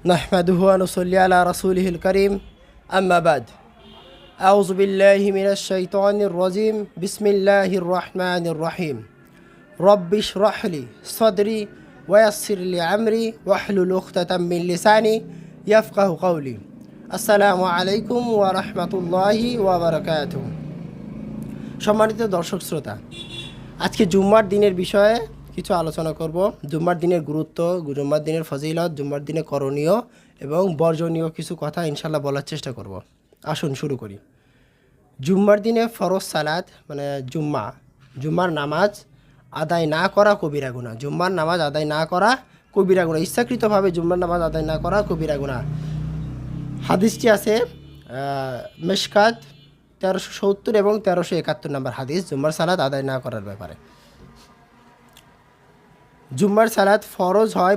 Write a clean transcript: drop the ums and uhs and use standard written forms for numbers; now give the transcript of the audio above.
نحمده ونصلي على رسوله الكريم أما بعد أعوذ بالله من الشيطان الرجيم بسم الله الرحمن الرحيم رب اشرح لي صدري ويسر لي أمري واحلل عقدة من لساني يفقه قولي আসসালামু আলাইকুম ওয়া রাহমাতুল্লাহি ওয়া বারাকাতুহু। সম্মানিত দর্শক শ্রোতা, আজকে জুম্মার দিনের বিষয়ে কিছু আলোচনা করব। জুম্মার দিনের গুরুত্ব, জুম্মার দিনের ফজিলত, জুম্মার দিনে করণীয় এবং বর্জনীয় কিছু কথা ইনশাল্লাহ বলার চেষ্টা করব। আসুন শুরু করি। জুম্মার দিনে ফরজ সালাত মানে জুম্মার নামাজ আদায় না করা কবিরা গুনাহ। জুম্মার নামাজ আদায় না করা কবিরা গুনাহ, ইচ্ছাকৃতভাবে জুম্মার নামাজ আদায় না করা কবিরা গুনাহ। হাদিসটি আছে মেশকাত 1370 এবং 1371 নম্বর হাদিস জুম্মার সালাত আদায় না করার ব্যাপারে। জুম্মার সালাত ফরজ হয়